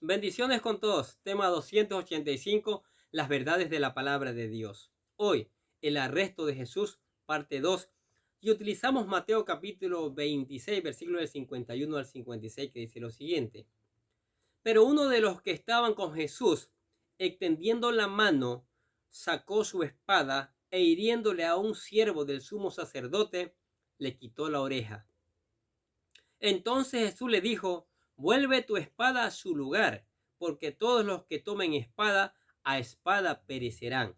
Bendiciones con todos. Tema 285, las verdades de la palabra de Dios. Hoy, el arresto de Jesús, parte 2. Y utilizamos Mateo capítulo 26, versículos del 51 al 56, que dice lo siguiente. Pero uno de los que estaban con Jesús, extendiendo la mano, sacó su espada e hiriéndole a un siervo del sumo sacerdote, le quitó la oreja. Entonces Jesús le dijo: vuelve tu espada a su lugar, porque todos los que tomen espada, a espada perecerán.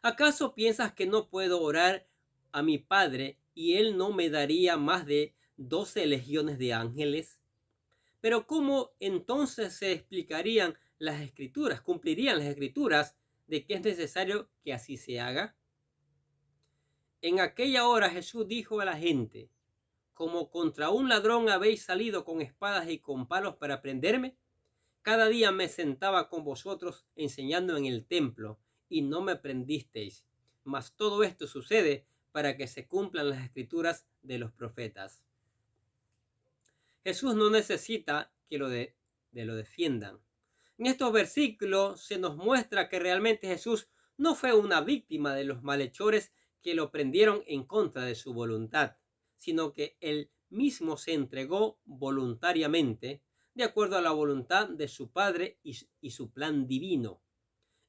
¿Acaso piensas que no puedo orar a mi Padre y él no me daría más de 12 legiones de ángeles? Pero ¿cómo entonces se explicarían las escrituras, cumplirían las escrituras de que es necesario que así se haga? En aquella hora Jesús dijo a la gente: como contra un ladrón habéis salido con espadas y con palos para prenderme. Cada día me sentaba con vosotros enseñando en el templo y no me prendisteis. Mas todo esto sucede para que se cumplan las escrituras de los profetas. Jesús no necesita que lo defiendan. En estos versículos se nos muestra que realmente Jesús no fue una víctima de los malhechores que lo prendieron en contra de su voluntad, sino que él mismo se entregó voluntariamente de acuerdo a la voluntad de su Padre y su plan divino.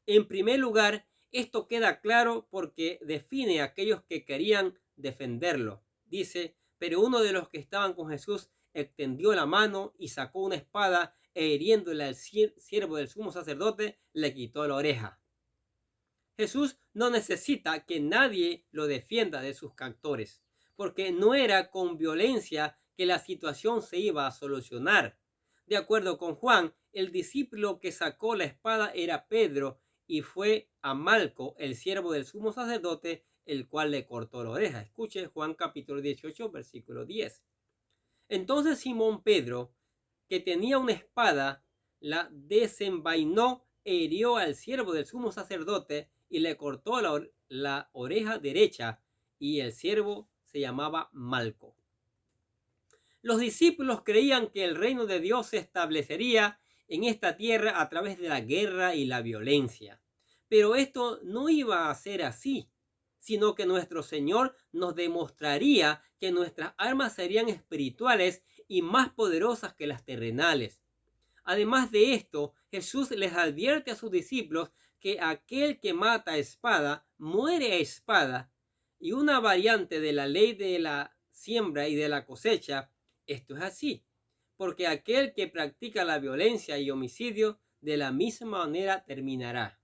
En primer lugar, esto queda claro porque define a aquellos que querían defenderlo. Dice: pero uno de los que estaban con Jesús extendió la mano y sacó una espada e hiriéndole al siervo del sumo sacerdote, le quitó la oreja. Jesús no necesita que nadie lo defienda de sus captores, porque no era con violencia que la situación se iba a solucionar. De acuerdo con Juan, el discípulo que sacó la espada era Pedro, y fue a Malco, el siervo del sumo sacerdote, el cual le cortó la oreja. Escuche Juan capítulo 18, versículo 10. Entonces Simón Pedro, que tenía una espada, la desenvainó e hirió al siervo del sumo sacerdote y le cortó la oreja derecha, y el siervo se llamaba Malco. Los discípulos creían que el reino de Dios se establecería en esta tierra a través de la guerra y la violencia. Pero esto no iba a ser así, sino que nuestro Señor nos demostraría que nuestras armas serían espirituales y más poderosas que las terrenales. Además de esto, Jesús les advierte a sus discípulos que aquel que mata a espada, muere a espada, y una variante de la ley de la siembra y de la cosecha. Esto es así, porque aquel que practica la violencia y homicidio de la misma manera terminará.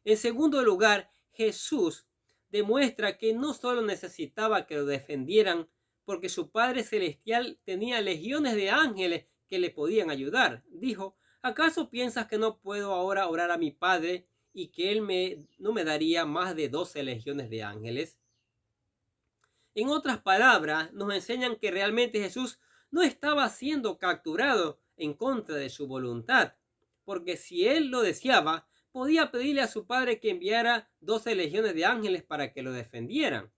En segundo lugar, Jesús demuestra que no solo necesitaba que lo defendieran, porque su Padre Celestial tenía legiones de ángeles que le podían ayudar. Dijo: ¿acaso piensas que no puedo ahora orar a mi Padre y que él no me daría más de 12 legiones de ángeles? En otras palabras, nos enseñan que realmente Jesús no estaba siendo capturado en contra de su voluntad, porque si él lo deseaba, podía pedirle a su Padre que enviara 12 legiones de ángeles para que lo defendieran.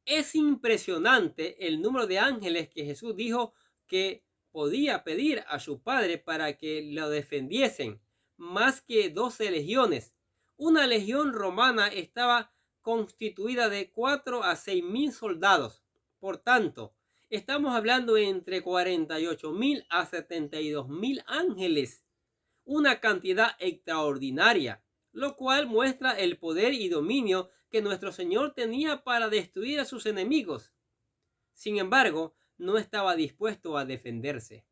Es impresionante el número de ángeles que Jesús dijo que podía pedir a su Padre para que lo defendiesen, más que 12 legiones. Una legión romana estaba constituida de 4 a 6,000 soldados. Por tanto, estamos hablando entre 48,000 a 72,000 ángeles, una cantidad extraordinaria, lo cual muestra el poder y dominio que nuestro Señor tenía para destruir a sus enemigos. Sin embargo, no estaba dispuesto a defenderse.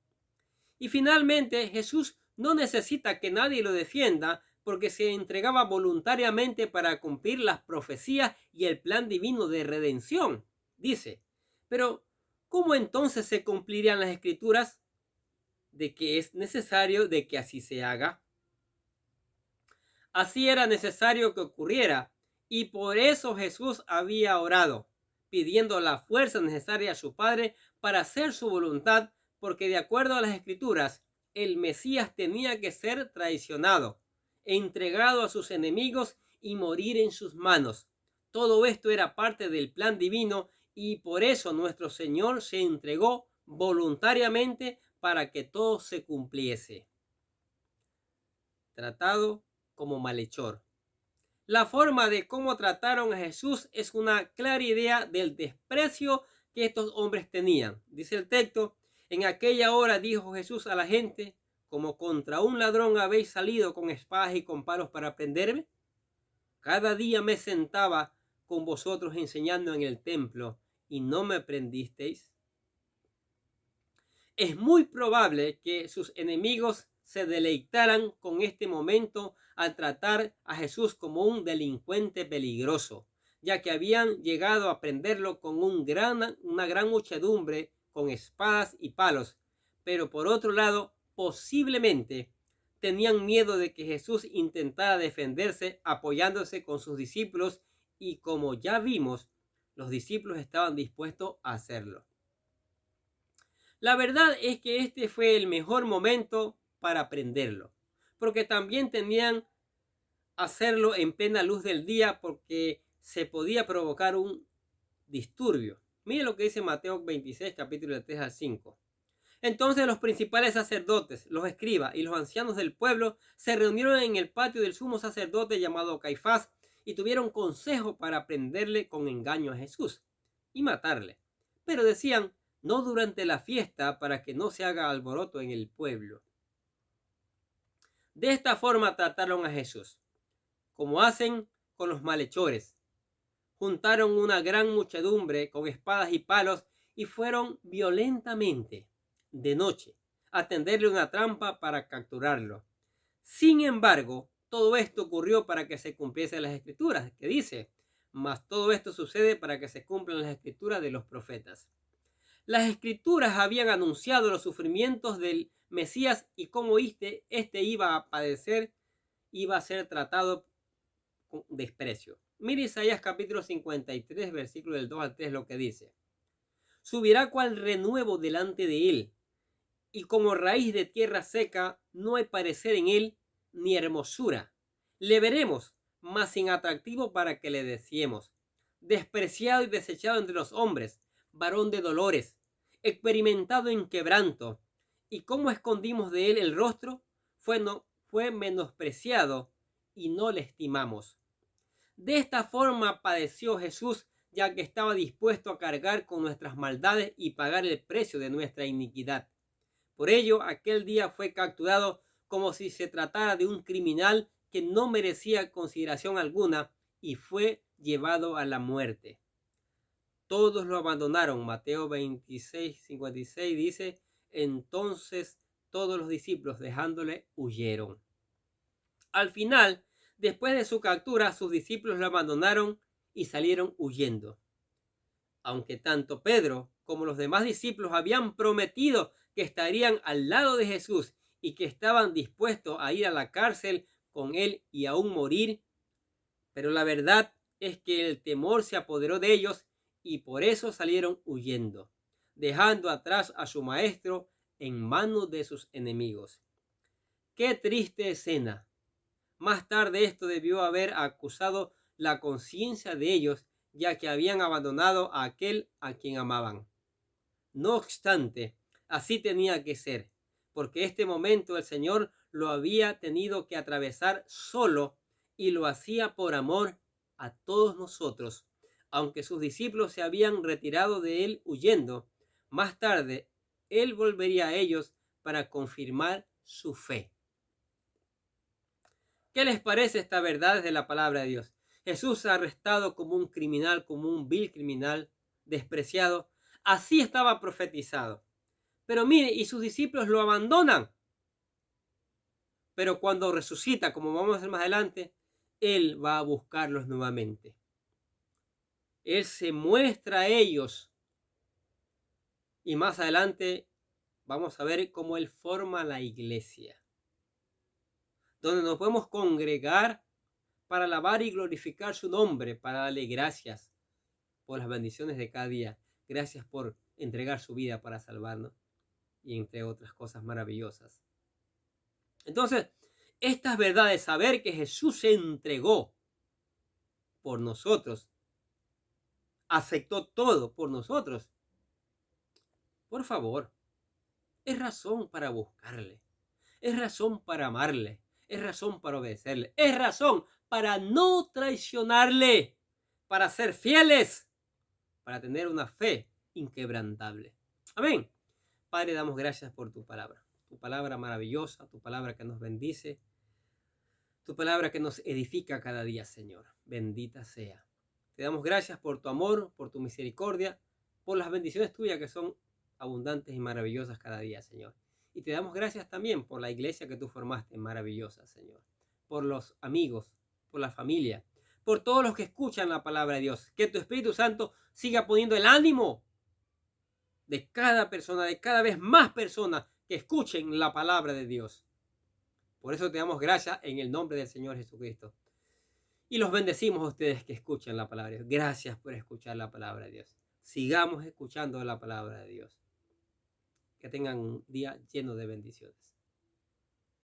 Y finalmente, Jesús no necesita que nadie lo defienda, porque se entregaba voluntariamente para cumplir las profecías y el plan divino de redención. Dice: pero ¿cómo entonces se cumplirían las escrituras de que es necesario de que así se haga? Así era necesario que ocurriera, y por eso Jesús había orado, pidiendo la fuerza necesaria a su Padre para hacer su voluntad, porque de acuerdo a las escrituras, el Mesías tenía que ser traicionado, entregado a sus enemigos y morir en sus manos. Todo esto era parte del plan divino, y por eso nuestro Señor se entregó voluntariamente para que todo se cumpliese. tratado como malhechor. La forma de cómo trataron a Jesús es una clara idea del desprecio que estos hombres tenían. Dice el texto: en aquella hora dijo Jesús a la gente: como contra un ladrón habéis salido con espadas y con palos para prenderme. Cada día me sentaba con vosotros enseñando en el templo y no me prendisteis. Es muy probable que sus enemigos se deleitaran con este momento al tratar a Jesús como un delincuente peligroso, ya que habían llegado a prenderlo con una gran muchedumbre con espadas y palos. Pero por otro lado, posiblemente tenían miedo de que Jesús intentara defenderse apoyándose con sus discípulos, y como ya vimos, los discípulos estaban dispuestos a hacerlo. La verdad es que este fue el mejor momento para prenderlo, porque también tenían hacerlo en plena luz del día, porque se podía provocar un disturbio. Mire lo que dice Mateo 26, capítulo 3 al 5. Entonces los principales sacerdotes, los escribas y los ancianos del pueblo se reunieron en el patio del sumo sacerdote llamado Caifás y tuvieron consejo para prenderle con engaño a Jesús y matarle. Pero decían: no durante la fiesta, para que no se haga alboroto en el pueblo. De esta forma trataron a Jesús, como hacen con los malhechores. Juntaron una gran muchedumbre con espadas y palos y fueron violentamente de noche a tenderle una trampa para capturarlo. Sin embargo, todo esto ocurrió para que se cumpliesen las escrituras, que dice: mas todo esto sucede para que se cumplan las escrituras de los profetas. Las escrituras habían anunciado los sufrimientos del Mesías y cómo este iba a padecer, iba a ser tratado con desprecio. Mire Isaías capítulo 53, versículo del 2 al 3, lo que dice: subirá cual renuevo delante de él, y como raíz de tierra seca, no hay parecer en él ni hermosura. Le veremos, mas sin atractivo para que le deseemos. Despreciado y desechado entre los hombres, varón de dolores, experimentado en quebranto. ¿Y cómo escondimos de él el rostro? Fue menospreciado y no le estimamos. De esta forma padeció Jesús, ya que estaba dispuesto a cargar con nuestras maldades y pagar el precio de nuestra iniquidad. Por ello, aquel día fue capturado como si se tratara de un criminal que no merecía consideración alguna, y fue llevado a la muerte. Todos lo abandonaron. Mateo 26, 56 dice: entonces todos los discípulos, dejándole, huyeron. Al final, después de su captura, sus discípulos lo abandonaron y salieron huyendo. Aunque tanto Pedro como los demás discípulos habían prometido que estarían al lado de Jesús y que estaban dispuestos a ir a la cárcel con él y aún morir, pero la verdad es que el temor se apoderó de ellos y por eso salieron huyendo, dejando atrás a su maestro en manos de sus enemigos. ¡Qué triste escena! Más tarde esto debió haber acusado la conciencia de ellos, ya que habían abandonado a aquel a quien amaban. No obstante, así tenía que ser, porque este momento el Señor lo había tenido que atravesar solo, y lo hacía por amor a todos nosotros. Aunque sus discípulos se habían retirado de él huyendo, más tarde él volvería a ellos para confirmar su fe. ¿Qué les parece esta verdad de la palabra de Dios? Jesús arrestado como un criminal, como un vil criminal, despreciado. Así estaba profetizado. Pero mire, y sus discípulos lo abandonan. Pero cuando resucita, como vamos a ver más adelante, Él va a buscarlos nuevamente. Él se muestra a ellos. Y más adelante vamos a ver cómo Él forma la iglesia, donde nos podemos congregar para alabar y glorificar su nombre, para darle gracias por las bendiciones de cada día. Gracias por entregar su vida para salvarnos, y entre otras cosas maravillosas. Entonces, estas verdades, saber que Jesús se entregó por nosotros, aceptó todo por nosotros, por favor, es razón para buscarle, es razón para amarle, es razón para obedecerle, es razón para no traicionarle, para ser fieles, para tener una fe inquebrantable. Amén. Padre, damos gracias por tu palabra maravillosa, tu palabra que nos bendice, tu palabra que nos edifica cada día, Señor. Bendita sea. Te damos gracias por tu amor, por tu misericordia, por las bendiciones tuyas que son abundantes y maravillosas cada día, Señor. Y te damos gracias también por la iglesia que tú formaste, maravillosa, Señor. Por los amigos, por la familia, por todos los que escuchan la palabra de Dios. Que tu Espíritu Santo siga poniendo el ánimo de cada persona, de cada vez más personas que escuchen la palabra de Dios. Por eso te damos gracias en el nombre del Señor Jesucristo. Y los bendecimos a ustedes que escuchan la palabra de Dios. Gracias por escuchar la palabra de Dios. Sigamos escuchando la palabra de Dios. Que tengan un día lleno de bendiciones.